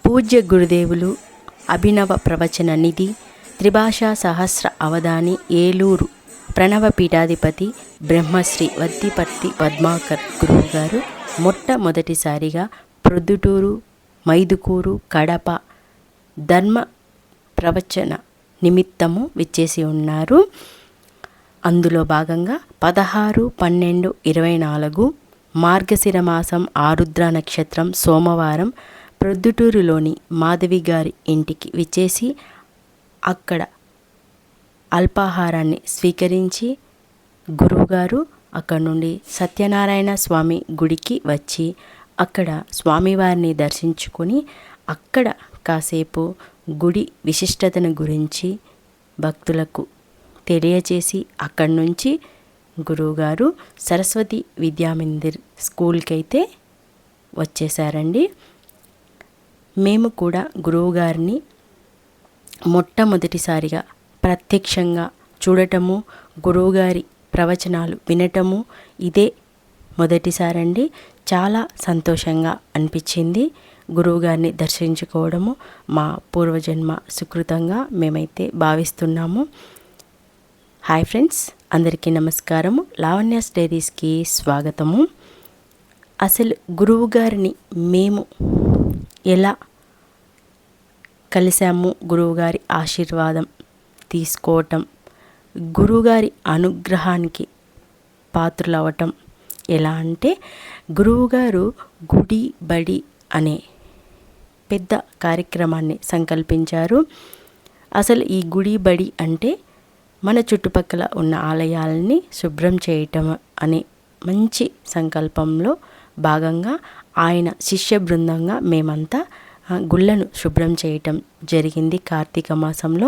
పూజ్య గురుదేవులు అభినవ ప్రవచన నిధి త్రిభాషా సహస్ర అవధాని ఏలూరు ప్రణవ పీఠాధిపతి బ్రహ్మశ్రీ వద్దిపర్తి పద్మాకర్ గురువు గారు మొట్టమొదటిసారిగా ప్రొద్దుటూరు, మైదుకూరు, కడప ధర్మ ప్రవచన నిమిత్తము విచ్చేసి ఉన్నారు. అందులో భాగంగా 16/12/24 మార్గశిర మాసం ఆరుద్ర నక్షత్రం సోమవారం ప్రొద్దుటూరులోని మాధవి గారి ఇంటికి విచ్చేసి అక్కడ అల్పాహారాన్ని స్వీకరించి గురువుగారు అక్కడ నుండి సత్యనారాయణ స్వామి గుడికి వచ్చి అక్కడ స్వామివారిని దర్శించుకొని అక్కడ కాసేపు గుడి విశిష్టతను గురించి భక్తులకు తెలియచేసి అక్కడి నుంచి గురువుగారు సరస్వతి విద్యామందిర్ స్కూల్కి అయితే వచ్చేసారండి. మేము కూడా గురువుగారిని మొట్టమొదటిసారిగా ప్రత్యక్షంగా చూడటము, గురువుగారి ప్రవచనాలు వినటము ఇదే మొదటిసారండి. చాలా సంతోషంగా అనిపించింది. గురువుగారిని దర్శించుకోవడము మా పూర్వజన్మ సుకృతంగా మేమైతే భావిస్తున్నాము. హాయ్ ఫ్రెండ్స్, అందరికీ నమస్కారము. లావణ్య డైరీస్కి స్వాగతము. అసలు గురువుగారిని మేము ఎలా కలిసాము, గురువుగారి ఆశీర్వాదం తీసుకోవటం, గురువుగారి అనుగ్రహానికి పాత్రులవటం ఎలా అంటే, గురువుగారు గుడి బడి అనే పెద్ద కార్యక్రమాన్ని సంకల్పించారు. అసలు ఈ గుడి బడి అంటే మన చుట్టుపక్కల ఉన్న ఆలయాలని శుభ్రం చేయటం అనే మంచి సంకల్పంలో భాగంగా ఆయన శిష్య బృందంగా మేమంతా గుళ్ళను శుభ్రం చేయటం జరిగింది కార్తీక మాసంలో.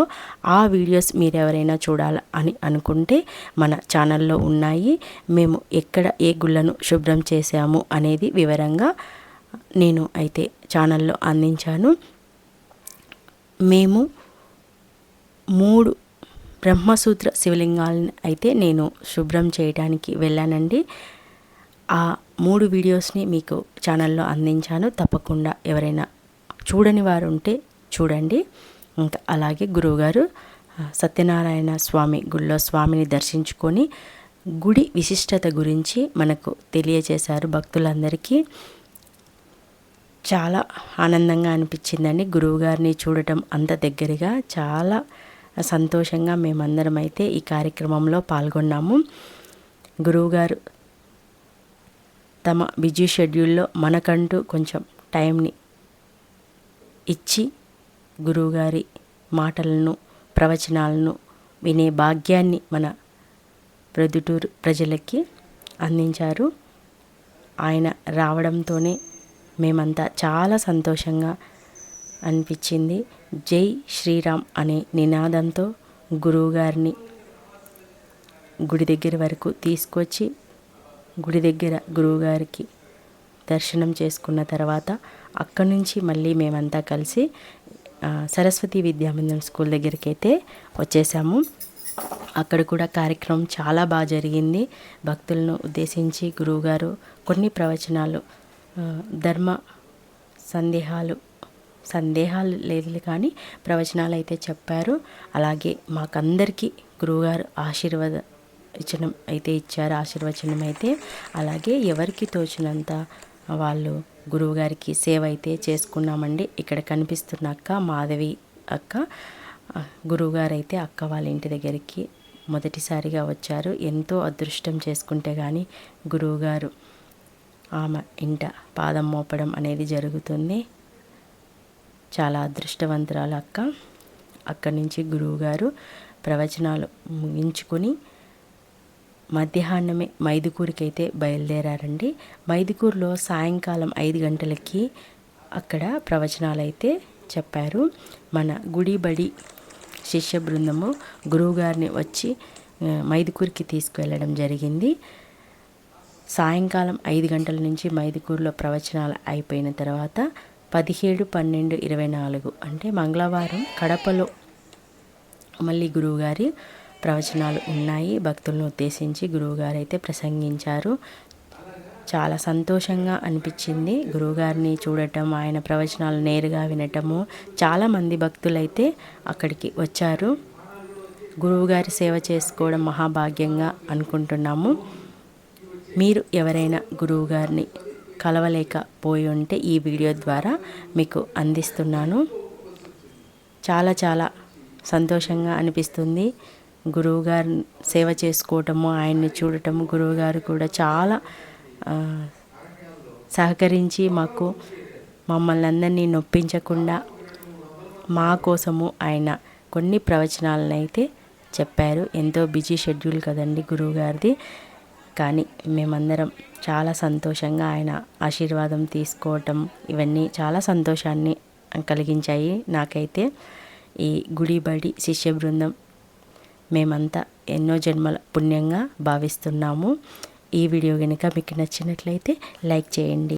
ఆ వీడియోస్ మీరు ఎవరైనా చూడాలి అని అనుకుంటే మన ఛానల్లో ఉన్నాయి. మేము ఎక్కడ ఏ గుళ్ళను శుభ్రం చేశాము అనేది వివరంగా నేను అయితే ఛానల్లో అందించాను. మేము 3 బ్రహ్మసూత్ర శివలింగాలను అయితే నేను శుభ్రం చేయడానికి వెళ్ళానండి. ఆ 3 వీడియోస్ని మీకు ఛానల్లో అందించాను. తప్పకుండా ఎవరైనా చూడని వారు ఉంటే చూడండి. ఇంకా అలాగే గురువుగారు సత్యనారాయణ స్వామి గుళ్ళో స్వామిని దర్శించుకొని గుడి విశిష్టత గురించి మనకు తెలియజేశారు భక్తులందరికీ. చాలా ఆనందంగా అనిపించిందండి గురువుగారిని చూడటం అంత దగ్గరగా. చాలా సంతోషంగా మేమందరం అయితే ఈ కార్యక్రమంలో పాల్గొన్నాము. గురువుగారు తమ బిజీ షెడ్యూల్లో మనకంటూ కొంచెం టైంని ఇచ్చి గురువుగారి మాటలను, ప్రవచనాలను వినే భాగ్యాన్ని మన ప్రొద్దుటూరు ప్రజలకి అందించారు. ఆయన రావడంతోనే మేమంతా చాలా సంతోషంగా అనిపించింది. జై శ్రీరామ్ అనే నినాదంతో గురువుగారిని గుడి దగ్గర వరకు తీసుకొచ్చి గుడి దగ్గర గురువుగారికి దర్శనం చేసుకున్న తర్వాత అక్కడి నుంచి మళ్ళీ మేమంతా కలిసి సరస్వతి విద్యామందిర్ స్కూల్ దగ్గరికి అయితే వచ్చేసాము. అక్కడ కూడా కార్యక్రమం చాలా బాగా జరిగింది. భక్తులను ఉద్దేశించి గురువుగారు కొన్ని ప్రవచనాలు, ధర్మ సందేహాలు లేదు కానీ ప్రవచనాలు అయితే చెప్పారు. అలాగే మాకందరికీ గురువుగారు ఆశీర్వచనం అయితే ఇచ్చారు. ఆశీర్వచనం అయితే అలాగే ఎవరికి తోచినంత వాళ్ళు గురువుగారికి సేవ అయితే చేసుకున్నామండి. ఇక్కడ కనిపిస్తున్న అక్క మాధవి అక్క. గురువుగారు అయితే అక్క వాళ్ళ ఇంటి దగ్గరికి మొదటిసారిగా వచ్చారు. ఎంతో అదృష్టం చేసుకుంటే కానీ గురువుగారు ఆమె ఇంట పాదం మోపడం అనేది జరుగుతుంది. చాలా అదృష్టవంతురాలు అక్క. అక్కడి నుంచి గురువుగారు ప్రవచనాలు ముగించుకొని మధ్యాహ్నమే మైదుకూరుకి అయితే బయలుదేరారండి. మైదుకూరులో సాయంకాలం 5 గంటలకి అక్కడ ప్రవచనాలు అయితే చెప్పారు. మన గుడి బడి శిష్య బృందము గురువుగారిని వచ్చి మైదుకూరుకి తీసుకువెళ్ళడం జరిగింది. సాయంకాలం 5 గంటల నుంచి మైదుకూరులో ప్రవచనాలు అయిపోయిన తర్వాత 17/12/24 అంటే మంగళవారం కడపలో మళ్ళీ గురువుగారి ప్రవచనాలు ఉన్నాయి. భక్తులను ఉద్దేశించి గురువుగారు అయితే ప్రసంగించారు. చాలా సంతోషంగా అనిపించింది గురువుగారిని చూడటం, ఆయన ప్రవచనాలు నేరుగా వినటము. చాలామంది భక్తులైతే అక్కడికి వచ్చారు. గురువుగారి సేవ చేసుకోవడం మహాభాగ్యంగా అనుకుంటున్నాము. మీరు ఎవరైనా గురువుగారిని కలవలేకపోయి ఉంటే ఈ వీడియో ద్వారా మీకు అందిస్తున్నాను. చాలా చాలా సంతోషంగా అనిపిస్తుంది గురువుగారు సేవ చేసుకోవటము, ఆయన్ని చూడటము. గురువుగారు కూడా చాలా సహకరించి మమ్మల్ని అందరినీ నొప్పించకుండా మా కోసము ఆయన కొన్ని ప్రవచనాలను అయితే చెప్పారు. ఎంతో బిజీ షెడ్యూల్ కదండి గురువుగారిది, కానీ మేమందరం చాలా సంతోషంగా ఆయన ఆశీర్వాదం తీసుకోవటం ఇవన్నీ చాలా సంతోషాన్ని కలిగించాయి నాకైతే. ఈ గుడిబడి శిష్య బృందం మేమంతా ఎన్నో జన్మల పుణ్యంగా భావిస్తున్నాము. ఈ వీడియో కనుక మీకు నచ్చినట్లయితే లైక్ చేయండి.